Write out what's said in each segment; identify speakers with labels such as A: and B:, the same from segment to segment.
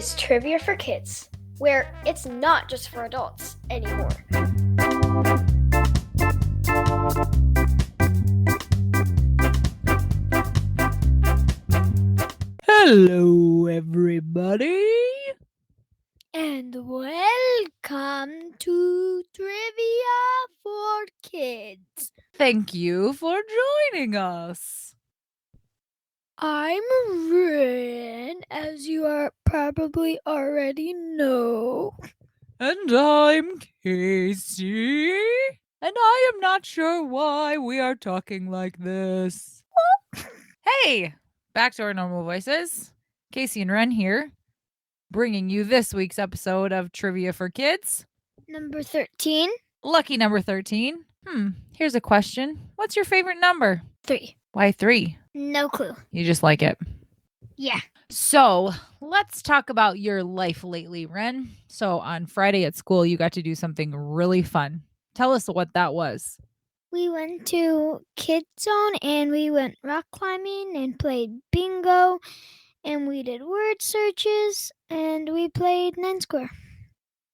A: is Trivia for Kids, where it's not just for adults anymore.
B: Hello, everybody.
A: And welcome to Trivia for Kids.
B: Thank you for joining us.
A: I'm Rin, as you are probably already know.
B: And I'm Casey. And I am not sure why we are talking like this. Hey, back to our normal voices. Casey and Ren here, bringing you this week's episode of Trivia for Kids.
A: Number 13.
B: Lucky number 13. Here's a question. What's your favorite number?
A: 3.
B: Why 3?
A: No clue.
B: You just like it.
A: Yeah.
B: So let's talk about your life lately, Ren. So on Friday at school, you got to do something really fun. Tell us what that was.
A: We went to Kids Zone and we went rock climbing and played bingo and we did word searches and we played 9 Square.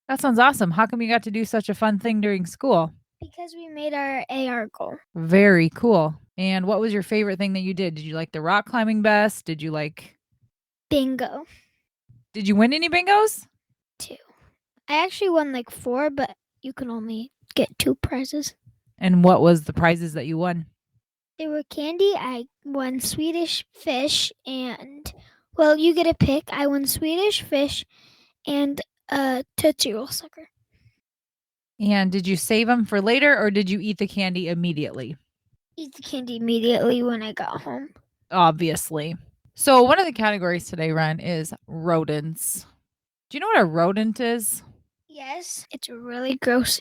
B: That sounds awesome. How come you got to do such a fun thing during school?
A: Because we made our AR goal.
B: Very cool. And what was your favorite thing that you did? Did you like the rock climbing best? Did you like...
A: Bingo.
B: Did you win any bingos?
A: 2. I actually won like 4, but you can only get 2 prizes.
B: And what was the prizes that you won?
A: They were candy. I won Swedish fish and, well, you get a pick. I won Swedish fish and a Tootsie Roll sucker.
B: And did you save them for later or did you eat the candy immediately?
A: Eat the candy immediately when I got home.
B: Obviously. So one of the categories today, Ren, is rodents. Do you know what a rodent is?
A: Yes, it's a really gross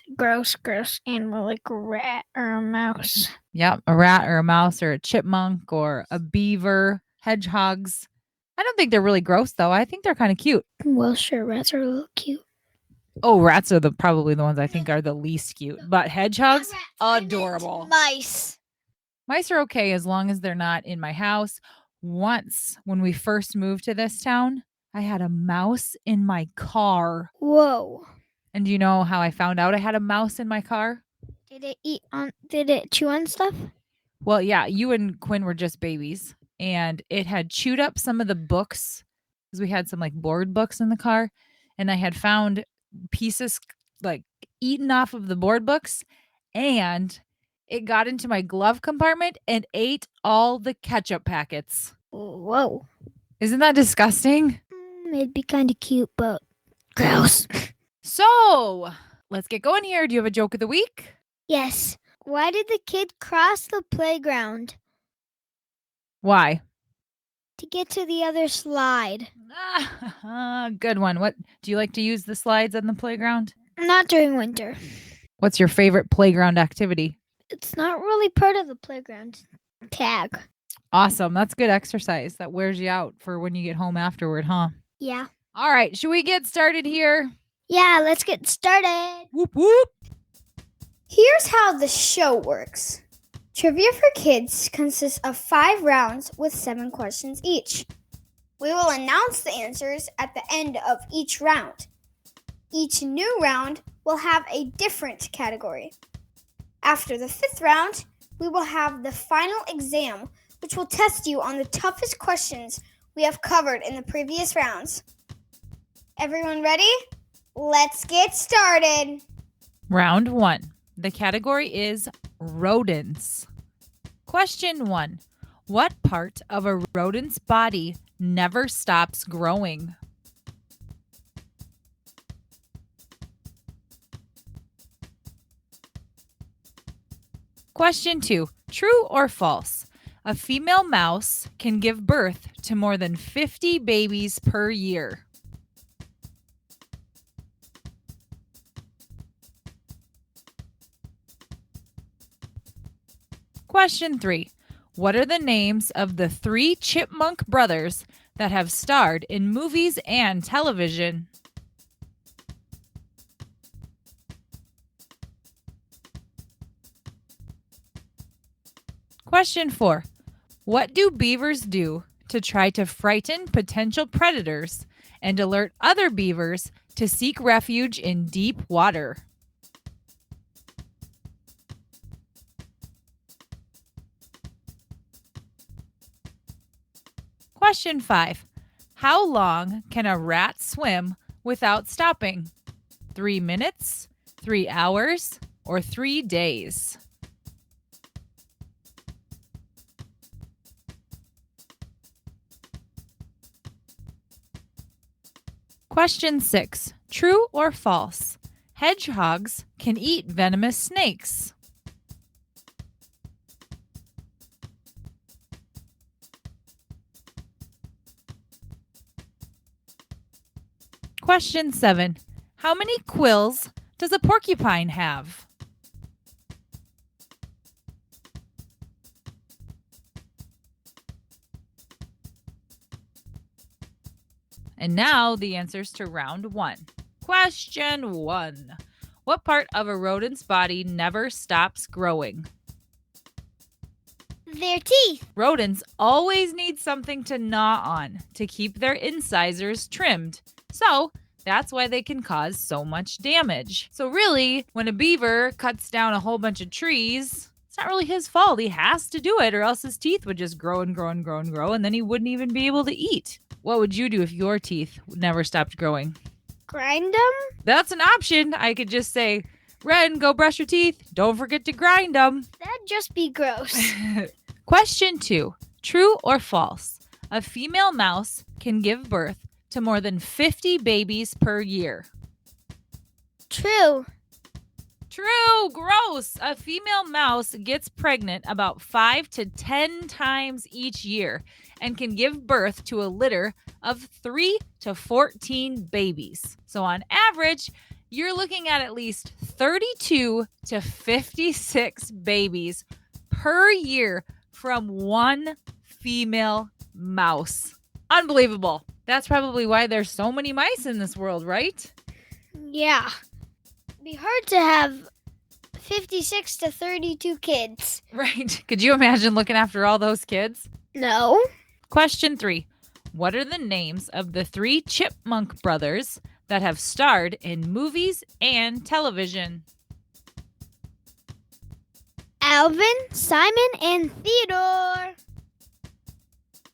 A: animal like a rat or a mouse.
B: Yep, a rat or a mouse or a chipmunk or a beaver, hedgehogs. I don't think they're really gross, though. I think they're kind of cute.
A: Well, sure, rats are a little cute.
B: Oh, rats are probably the ones I think are the least cute. But hedgehogs, adorable.
A: Mice.
B: Mice are okay as long as they're not in my house. Once, when we first moved to this town, I had a mouse in my car.
A: Whoa.
B: And do you know how I found out I had a mouse in my car?
A: Did it chew on stuff?
B: Well, yeah, you and Quinn were just babies. And it had chewed up some of the books because we had some like board books in the car. And I had found pieces like eaten off of the board books. And it got into my glove compartment and ate all the ketchup packets.
A: Whoa.
B: Isn't that disgusting?
A: It'd be kind of cute, but gross.
B: So, let's get going here. Do you have a joke of the week?
A: Yes. Why did the kid cross the playground?
B: Why?
A: To get to the other slide.
B: Good one. What do you like to use the slides on the playground?
A: Not during winter.
B: What's your favorite playground activity?
A: It's not really part of the playground. Tag.
B: Awesome. That's good exercise. That wears you out for when you get home afterward, huh?
A: Yeah.
B: All right. Should we get started here?
A: Yeah, let's get started.
B: Whoop, whoop.
C: Here's how the show works. Trivia for Kids consists of 5 rounds with 7 questions each. We will announce the answers at the end of each round. Each new round will have a different category. After the 5th round, we will have the final exam, which will test you on the toughest questions we have covered in the previous rounds. Everyone ready? Let's get started.
B: Round 1. The category is rodents. Question 1. What part of a rodent's body never stops growing? Question 2. True or false? A female mouse can give birth to more than 50 babies per year. Question 3. What are the names of the 3 chipmunk brothers that have starred in movies and television? Question 4. What do beavers do to try to frighten potential predators and alert other beavers to seek refuge in deep water? Question 5. How long can a rat swim without stopping? 3 minutes, 3 hours, or 3 days? Question 6. True or false? Hedgehogs can eat venomous snakes. Question 7. How many quills does a porcupine have? And now the answers to round 1. Question 1. What part of a rodent's body never stops growing?
A: Their teeth.
B: Rodents always need something to gnaw on to keep their incisors trimmed. So that's why they can cause so much damage. So really, when a beaver cuts down a whole bunch of trees, it's not really his fault. He has to do it, or else his teeth would just grow and grow and grow and grow, and then he wouldn't even be able to eat. What would you do if your teeth never stopped growing?
A: Grind them?
B: That's an option. I could just say, Ren, go brush your teeth. Don't forget to grind them.
A: That'd just be gross.
B: Question 2. True or false? A female mouse can give birth to more than 50 babies per year.
A: True.
B: True. Gross. A female mouse gets pregnant about 5 to 10 times each year and can give birth to a litter of 3 to 14 babies. So on average, you're looking at least 32 to 56 babies per year from one female mouse. Unbelievable. That's probably why there's so many mice in this world, right?
A: Yeah. It'd be hard to have 56 to 32 kids.
B: Right. Could you imagine looking after all those kids?
A: No.
B: Question 3. What are the names of the 3 chipmunk brothers that have starred in movies and television?
A: Alvin, Simon, and Theodore.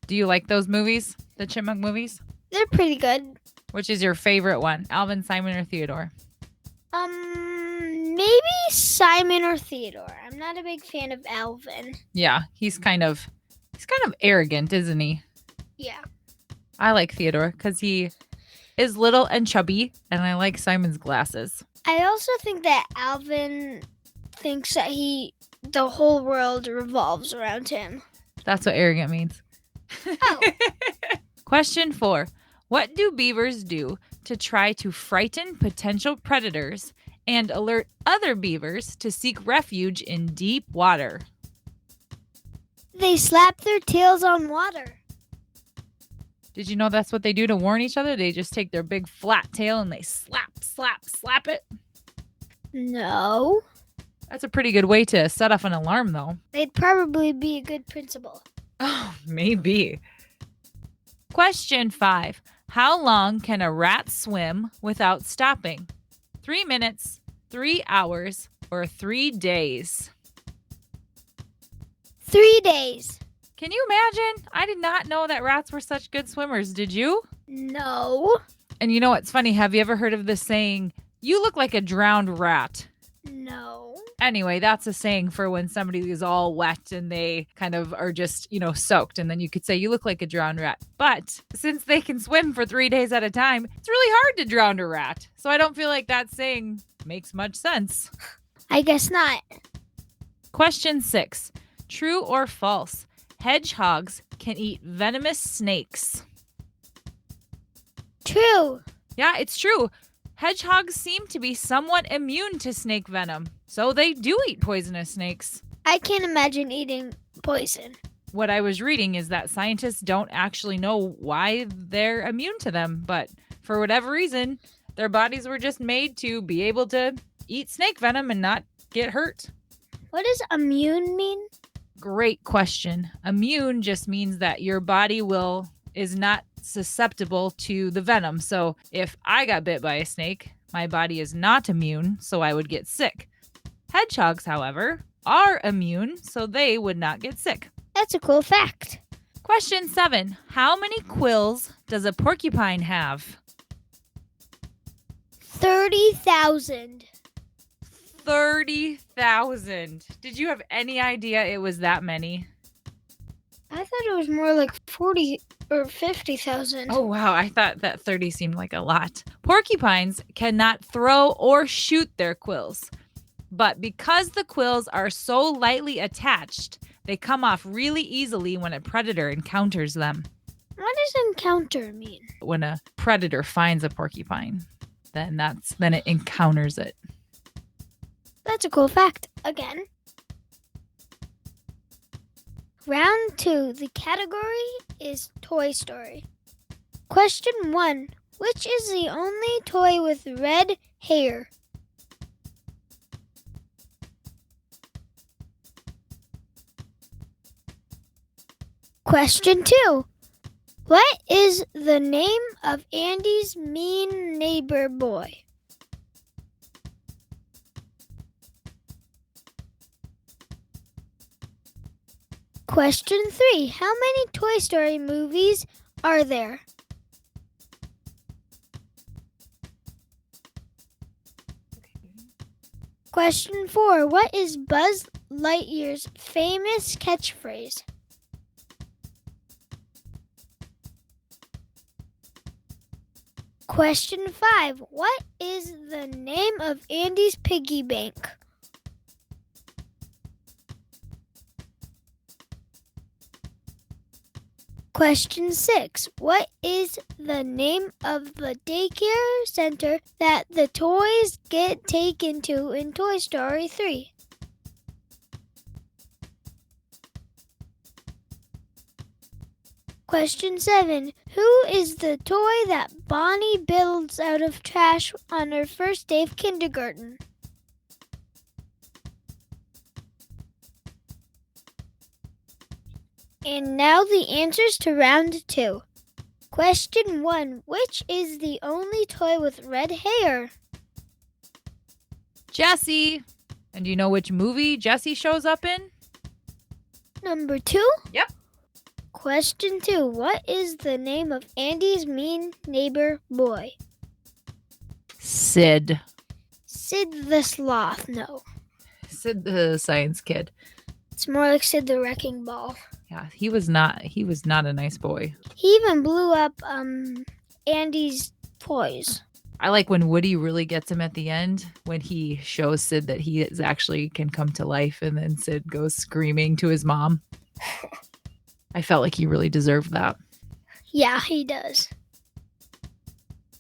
B: Do you like those movies? The chipmunk movies?
A: They're pretty good.
B: Which is your favorite one? Alvin, Simon, or Theodore?
A: Maybe Simon or Theodore. I'm not a big fan of Alvin.
B: Yeah, he's kind of arrogant, isn't he?
A: Yeah.
B: I like Theodore because he is little and chubby, and I like Simon's glasses.
A: I also think that Alvin thinks that the whole world revolves around him.
B: That's what arrogant means.
A: Oh.
B: Question 4. What do beavers do to try to frighten potential predators and alert other beavers to seek refuge in deep water?
A: They slap their tails on water.
B: Did you know that's what they do to warn each other? They just take their big flat tail and they slap it.
A: No.
B: That's a pretty good way to set off an alarm, though.
A: They'd probably be a good principal.
B: Oh, maybe. Question 5. How long can a rat swim without stopping? 3 minutes, 3 hours, or 3 days?
A: 3 days.
B: Can you imagine? I did not know that rats were such good swimmers. Did you?
A: No.
B: And you know what's funny? Have you ever heard of this saying, you look like a drowned rat?
A: No.
B: Anyway, that's a saying for when somebody is all wet and they kind of are just, soaked. And then you could say, you look like a drowned rat. But since they can swim for 3 days at a time, it's really hard to drown a rat. So I don't feel like that saying makes much sense.
A: I guess not.
B: Question 6. True or false? Hedgehogs can eat venomous snakes.
A: True.
B: Yeah, it's true. Hedgehogs seem to be somewhat immune to snake venom, so they do eat poisonous snakes.
A: I can't imagine eating poison.
B: What I was reading is that scientists don't actually know why they're immune to them, but for whatever reason, their bodies were just made to be able to eat snake venom and not get hurt.
A: What does immune mean?
B: Great question. Immune just means that your body is not susceptible to the venom. So if I got bit by a snake, my body is not immune, so I would get sick. Hedgehogs, however, are immune, so they would not get sick.
A: That's a cool fact.
B: Question 7. How many quills does a porcupine have?
A: 30,000.
B: 30,000. Did you have any idea it was that many?
A: I thought it was more like 40 or 50,000.
B: Oh, wow. I thought that 30 seemed like a lot. Porcupines cannot throw or shoot their quills. But because the quills are so lightly attached, they come off really easily when a predator encounters them.
A: What does encounter mean?
B: When a predator finds a porcupine, then it encounters it.
A: That's a cool fact. Again. Round 2. The category is Toy Story. Question 1. Which is the only toy with red hair? Question 2. What is the name of Andy's mean neighbor boy? Question 3. How many Toy Story movies are there? Question 4. What is Buzz Lightyear's famous catchphrase? Question 5. What is the name of Andy's piggy bank? Question 6. What is the name of the daycare center that the toys get taken to in Toy Story 3? Question 7. Who is the toy that Bonnie builds out of trash on her first day of kindergarten? And now the answers to round 2. Question 1. Which is the only toy with red hair?
B: Jessie. And do you know which movie Jessie shows up in?
A: Number 2?
B: Yep.
A: Question 2. What is the name of Andy's mean neighbor boy?
B: Sid.
A: Sid the Sloth. No.
B: Sid the science kid.
A: It's more like Sid the Wrecking Ball.
B: Yeah, he was not a nice boy.
A: He even blew up Andy's toys.
B: I like when Woody really gets him at the end, when he shows Sid that he is actually can come to life, and then Sid goes screaming to his mom. I felt like he really deserved that.
A: Yeah, he does.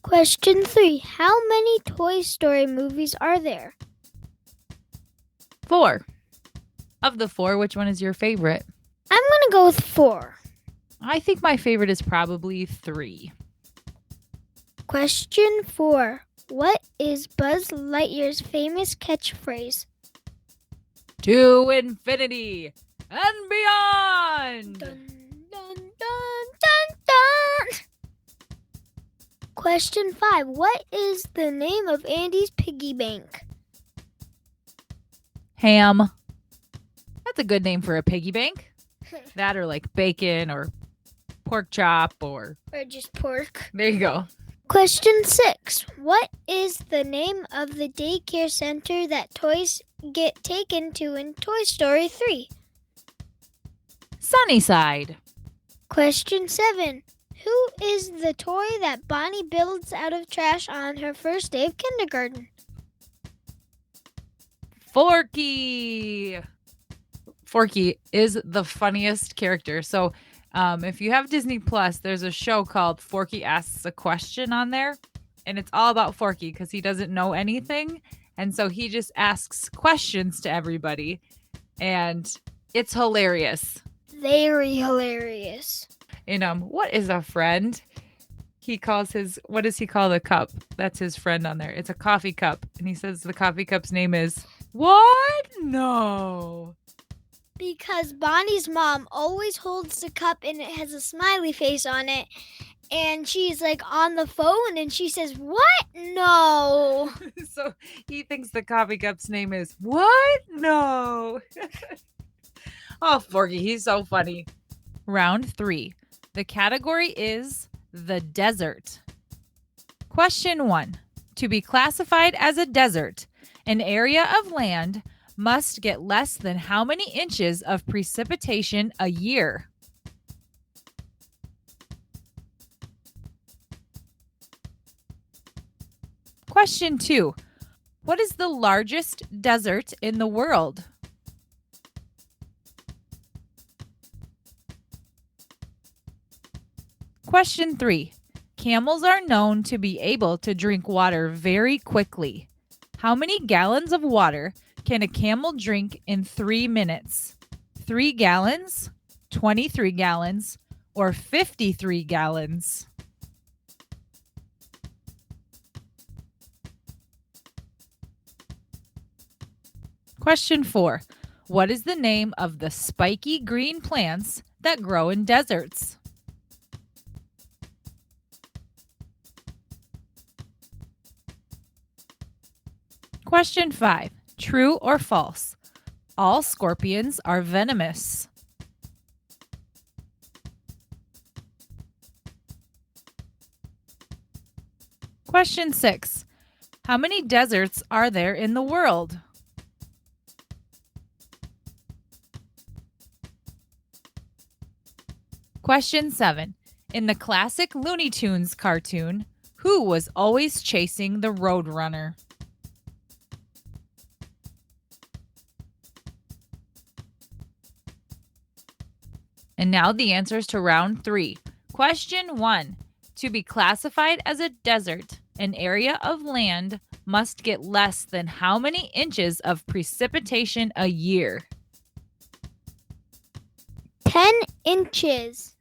A: Question 3. How many Toy Story movies are there?
B: 4. Of the 4, which one is your favorite?
A: I'm going to go with 4.
B: I think my favorite is probably 3.
A: Question 4. What is Buzz Lightyear's famous catchphrase?
B: To infinity and beyond!
A: Dun, dun, dun, dun, dun. Question 5. What is the name of Andy's piggy bank?
B: Ham. That's a good name for a piggy bank. That or like bacon or pork chop or
A: just pork.
B: There you go.
A: Question 6. What is the name of the daycare center that toys get taken to in Toy Story 3?
B: Sunnyside.
A: Question 7. Who is the toy that Bonnie builds out of trash on her first day of kindergarten?
B: Forky. Forky is the funniest character. So if you have Disney Plus, there's a show called Forky Asks a Question on there. And it's all about Forky because he doesn't know anything. And so he just asks questions to everybody. And it's hilarious.
A: Very hilarious.
B: And what is a friend? He calls what does he call the cup? That's his friend on there. It's a coffee cup. And he says the coffee cup's name is, what? No.
A: Because Bonnie's mom always holds the cup and it has a smiley face on it. and she's like on the phone and she says, "What? No."
B: So he thinks the coffee cup's name is what? No. Oh, Forky, he's so funny. Round 3. The category is the desert. Question 1. To be classified as a desert, an area of land must get less than how many inches of precipitation a year? Question 2. What is the largest desert in the world? Question 3. Camels are known to be able to drink water very quickly. How many gallons of water can a camel drink in 3 minutes? 3 gallons, 23 gallons, or 53 gallons? Question 4. What is the name of the spiky green plants that grow in deserts? Question 5. True or false? All scorpions are venomous. Question 6. How many deserts are there in the world? Question 7. In the classic Looney Tunes cartoon, who was always chasing the Roadrunner? And now the answers to round 3. Question 1. To be classified as a desert, an area of land must get less than how many inches of precipitation a year?
A: 10 inches.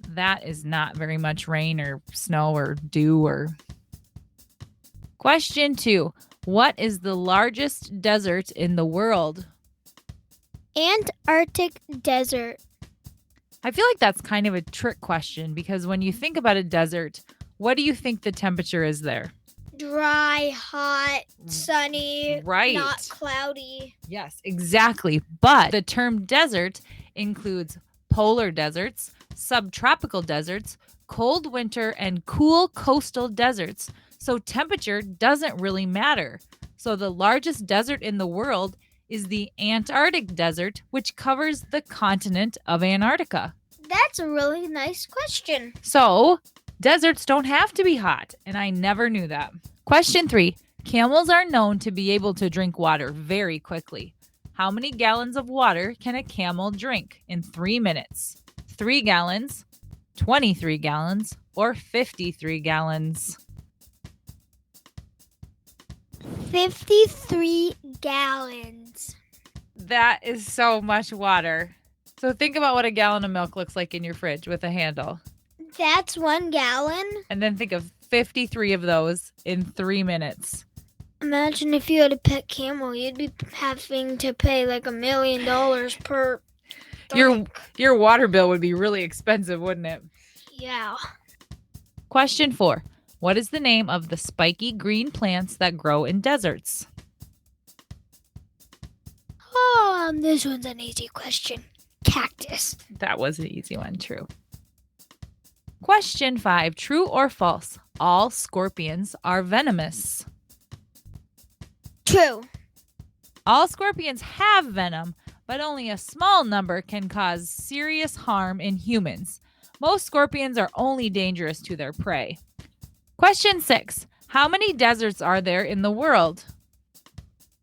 B: That is not very much rain or snow or dew or. Question 2. What is the largest desert in the world?
A: Antarctic desert.
B: I feel like that's kind of a trick question because when you think about a desert, what do you think the temperature is there?
A: Dry, hot, sunny,
B: Right.
A: not cloudy.
B: Yes, exactly. But the term desert includes polar deserts, subtropical deserts, cold winter, and cool coastal deserts. So temperature doesn't really matter. So the largest desert in the world is the Antarctic desert, which covers the continent of Antarctica.
A: That's a really nice question.
B: So deserts don't have to be hot, and I never knew that. Question 3. Camels are known to be able to drink water very quickly. How many gallons of water can a camel drink in 3 minutes? 3 gallons, 23 gallons, or 53 gallons?
A: 53 gallons.
B: That is so much water. So think about what a gallon of milk looks like in your fridge with a handle.
A: That's 1 gallon.
B: And then think of 53 of those in 3 minutes.
A: Imagine if you had a pet camel, you'd be having to pay like $1 million per.
B: Your water bill would be really expensive, wouldn't it?
A: Yeah.
B: Question 4. What is the name of the spiky green plants that grow in deserts?
A: Oh, this one's an easy question. Cactus.
B: That was an easy one, true. Question 5. True or false? All scorpions are venomous.
A: True.
B: All scorpions have venom, but only a small number can cause serious harm in humans. Most scorpions are only dangerous to their prey. Question 6. How many deserts are there in the world?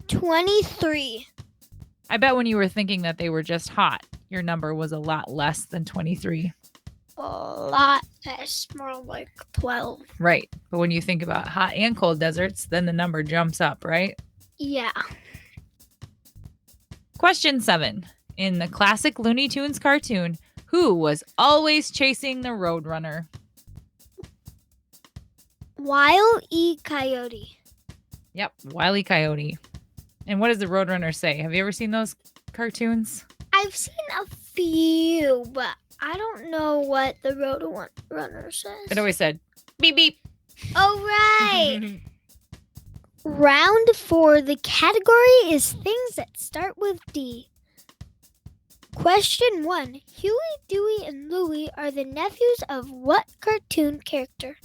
A: 23.
B: I bet when you were thinking that they were just hot, your number was a lot less than 23.
A: A lot less, more like 12.
B: Right. But when you think about hot and cold deserts, then the number jumps up, right?
A: Yeah.
B: Question 7. In the classic Looney Tunes cartoon, who was always chasing the Roadrunner?
A: Wile E. Coyote.
B: Yep, Wile E. Coyote. And what does the Roadrunner say? Have you ever seen those cartoons?
A: I've seen a few, but I don't know what the road runner says.
B: It always said beep beep.
A: Oh, right. Round 4. The category is things that start with D. Question 1. Huey, Dewey, and Louie are the nephews of what cartoon character?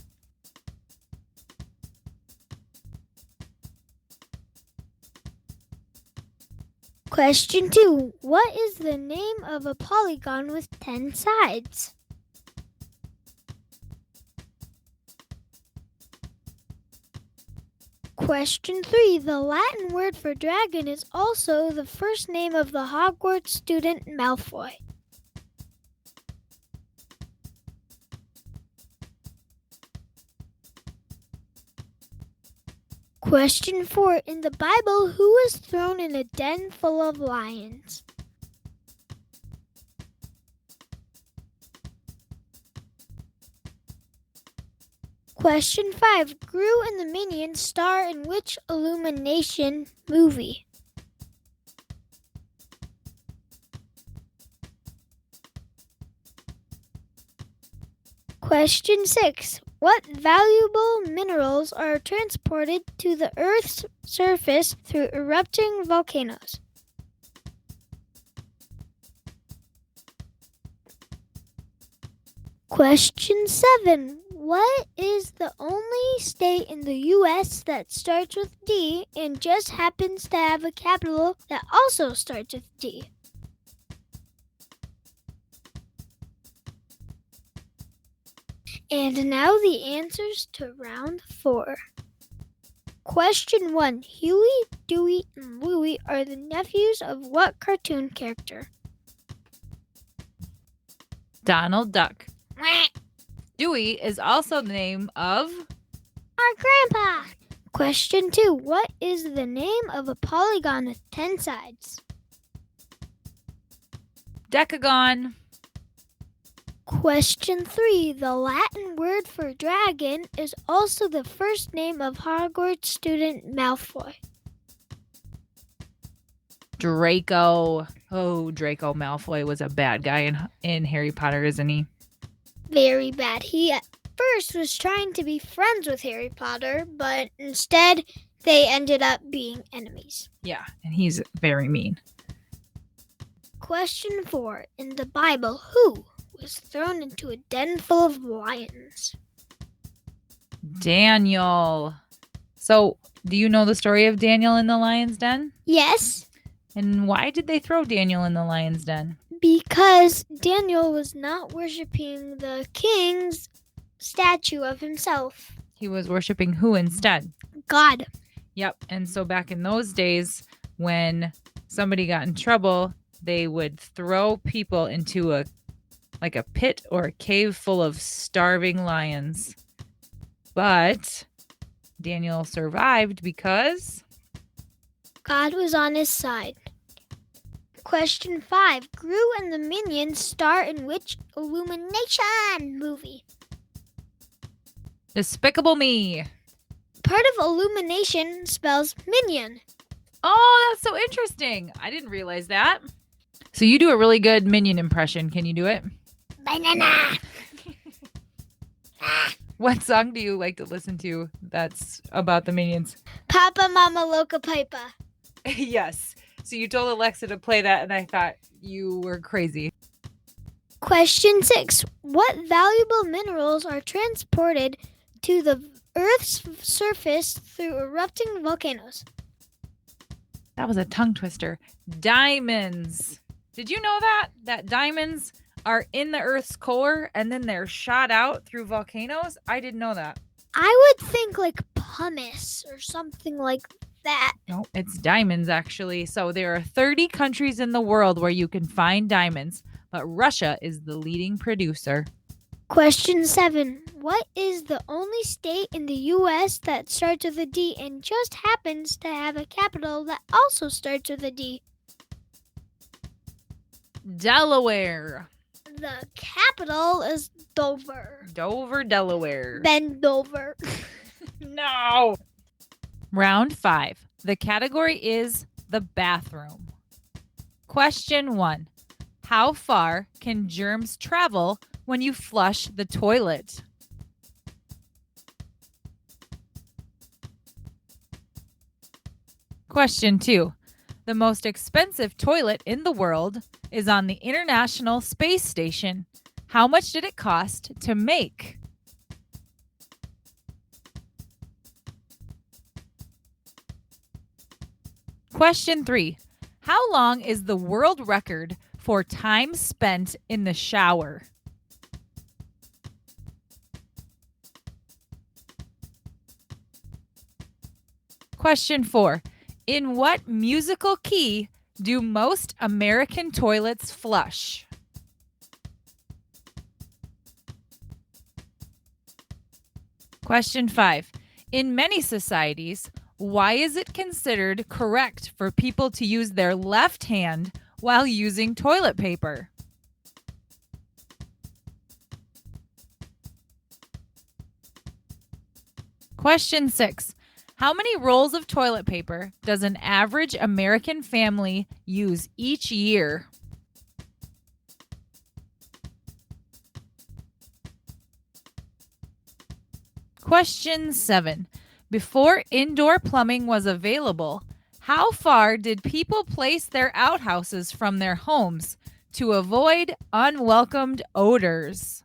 A: Question 2. What is the name of a polygon with 10 sides? Question 3. The Latin word for dragon is also the first name of the Hogwarts student Malfoy. Question 4. In the Bible, who was thrown in a den full of lions? Question 5. Gru and the Minions star in which Illumination movie? Question 6. What valuable minerals are transported to the Earth's surface through erupting volcanoes? Question 7. What is the only state in the U.S. that starts with D and just happens to have a capital that also starts with D? And now the answers to round 4. Question 1. Huey, Dewey, and Louie are the nephews of what cartoon character?
B: Donald Duck. Dewey is also the name of
A: Our grandpa. Question 2. What is the name of a polygon with 10 sides?
B: Decagon.
A: Question 3. The Latin word for dragon is also the first name of Hogwarts student Malfoy.
B: Draco. Oh, Draco Malfoy was a bad guy in Harry Potter, isn't he?
A: Very bad. He at first was trying to be friends with Harry Potter, but instead they ended up being enemies.
B: Yeah, and he's very mean.
A: Question 4. In the Bible, who was thrown into a den full of lions?
B: Daniel. So, do you know the story of Daniel in the lion's den?
A: Yes,
B: And why did they throw Daniel in the lion's den?
A: because Daniel was not worshiping the king's statue of himself.
B: He was worshiping who instead?
A: God.
B: Yep. And so back in those days, when somebody got in trouble, they would throw people into a pit or a cave full of starving lions. But Daniel survived because
A: God was on his side. Question 5. Gru and the Minions star in which Illumination movie?
B: Despicable Me.
A: Part of Illumination spells minion.
B: Oh, that's so interesting. I didn't realize that. So you do a really good Minion impression. Can you do it?
A: Banana.
B: What song do you like to listen to that's about the Minions?
A: Papa Mama Loca Pipa.
B: Yes. So you told Alexa to play that, and I thought you were crazy.
A: Question 6. What valuable minerals are transported to the Earth's surface through erupting volcanoes?
B: That was a tongue twister. Diamonds. Did you know that? That diamonds are in the Earth's core and then they're shot out through volcanoes? I didn't know that.
A: I would think like pumice or something like that.
B: No, it's diamonds actually. So there are 30 countries in the world where you can find diamonds, but Russia is the leading producer.
A: Question 7. What is the only state in the U.S. that starts with a D and just happens to have a capital that also starts with a D?
B: Delaware.
A: The capital is Dover.
B: Dover, Delaware.
A: Bend over.
B: No. Round 5. The category is the bathroom. Question 1. How far can germs travel when you flush the toilet? Question 2. The most expensive toilet in the world is on the International Space Station. How much did it cost to make? Question 3. How long is the world record for time spent in the shower? Question 4. In what musical key do most American toilets flush? Question 5. In many societies, why is it considered correct for people to use their left hand while using toilet paper? Question 6. How many rolls of toilet paper does an average American family use each year? Question 7. Before indoor plumbing was available, how far did people place their outhouses from their homes to avoid unwelcomed odors?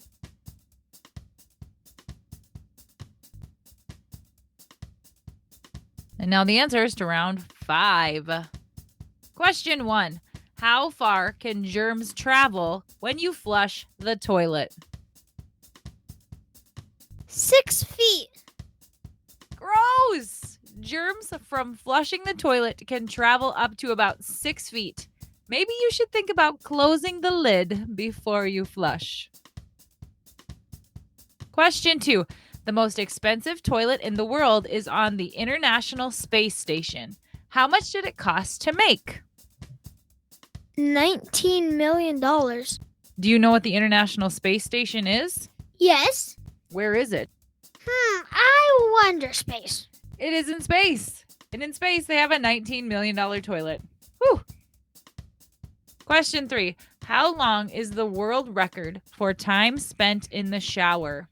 B: And now the answers to round 5. Question 1. How far can germs travel when you flush the toilet?
A: 6 feet.
B: Gross! Germs from flushing the toilet can travel up to about 6 feet. Maybe you should think about closing the lid before you flush. Question 2. The most expensive toilet in the world is on the International Space Station. How much did it cost to make?
A: $19 million.
B: Do you know what the International Space Station is?
A: Yes.
B: Where is it?
A: I wonder, space.
B: It is in space. And in space, they have a $19 million toilet. Whew. Question 3. How long is the world record for time spent in the shower?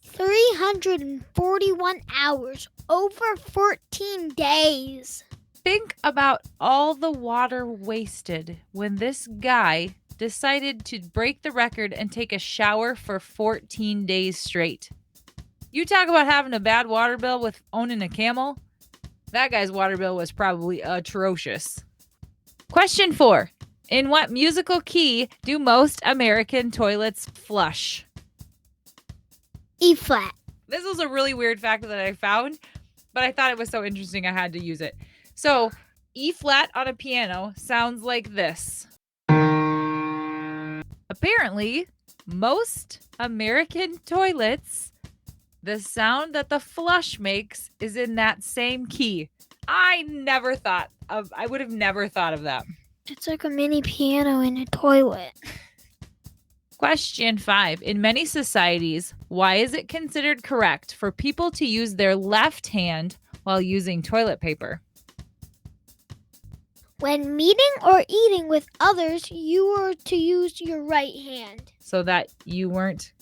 A: 341 hours, over 14 days.
B: Think about all the water wasted when this guy decided to break the record and take a shower for 14 days straight. You talk about having a bad water bill with owning a camel. That guy's water bill was probably atrocious. Question 4. In what musical key do most American toilets flush?
A: E flat.
B: This was a really weird fact that I found, but I thought it was so interesting I had to use it. So, E flat on a piano sounds like this. Apparently, most American toilets, the sound that the flush makes is in that same key. I would have never thought of that.
A: It's like a mini piano in a toilet.
B: Question 5. In many societies, why is it considered correct for people to use their left hand while using toilet paper?
A: When meeting or eating with others, you are to use your right hand.
B: So that you weren't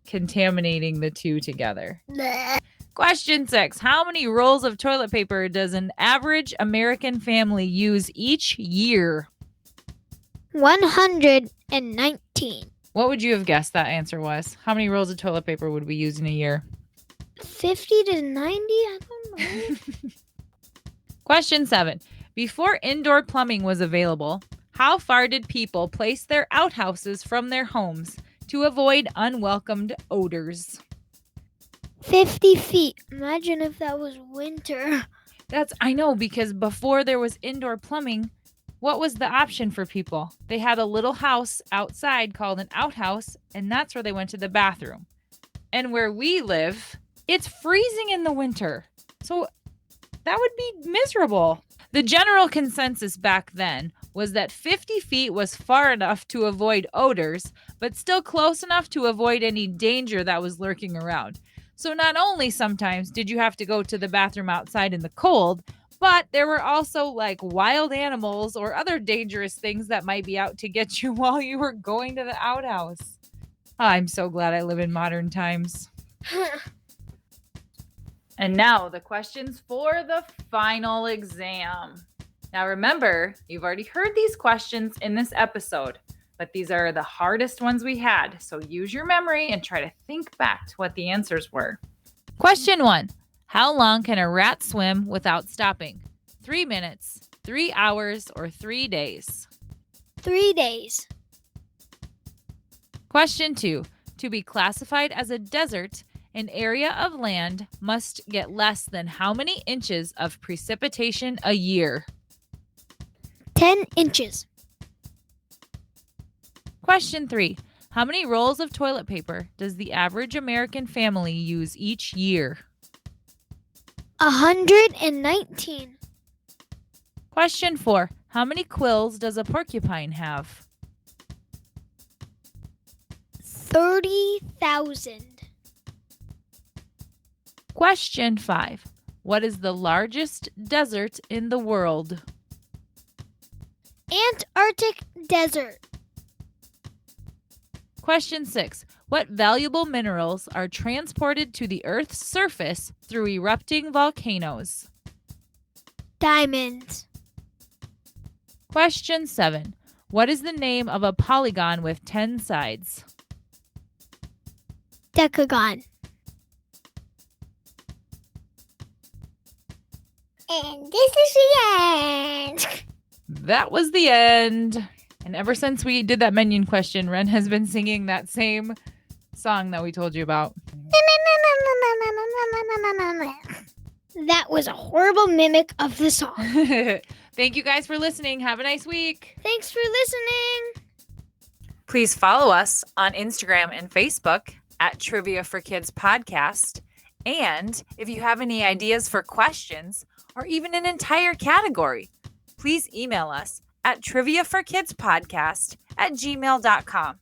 B: contaminating the two together.
A: Blech.
B: Question 6. How many rolls of toilet paper does an average American family use each year?
A: 119.
B: What would you have guessed that answer was? How many rolls of toilet paper would we use in a year?
A: 50 to 90? I don't know.
B: Question 7. Before indoor plumbing was available, how far did people place their outhouses from their homes to avoid unwelcomed odors?
A: 50 feet. Imagine if that was winter.
B: I know, because before there was indoor plumbing, what was the option for people? They had a little house outside called an outhouse, and that's where they went to the bathroom. And where we live, it's freezing in the winter. So that would be miserable. The general consensus back then was that 50 feet was far enough to avoid odors, but still close enough to avoid any danger that was lurking around. So not only sometimes did you have to go to the bathroom outside in the cold, But there were also like wild animals or other dangerous things that might be out to get you while you were going to the outhouse. I'm so glad I live in modern times. And now the questions for the final exam. Now remember, you've already heard these questions in this episode, but these are the hardest ones we had. So use your memory and try to think back to what the answers were. Question 1. How long can a rat swim without stopping? 3 minutes, 3 hours, or 3 days?
A: 3 days.
B: Question 2. To be classified as a desert, an area of land must get less than how many inches of precipitation a year?
A: 10 inches.
B: Question 3. How many rolls of toilet paper does the average American family use each year?
A: 119.
B: Question 4. How many quills does a porcupine have?
A: 30,000.
B: Question 5. What is the largest desert in the world?
A: Antarctic desert.
B: Question 6. What valuable minerals are transported to the Earth's surface through erupting volcanoes?
A: Diamonds.
B: Question 7. What is the name of a polygon with 10 sides?
A: Decagon.
C: And this is the end.
B: That was the end. And ever since we did that minion question, Ren has been singing that same song that we told you about.
A: That was a horrible mimic of the song.
B: Thank you guys for listening. Have a nice week.
A: Thanks for listening.
B: Please follow us on Instagram and Facebook at Trivia for Kids Podcast. And if you have any ideas for questions or even an entire category, please email us at triviaforkidspodcast@gmail.com.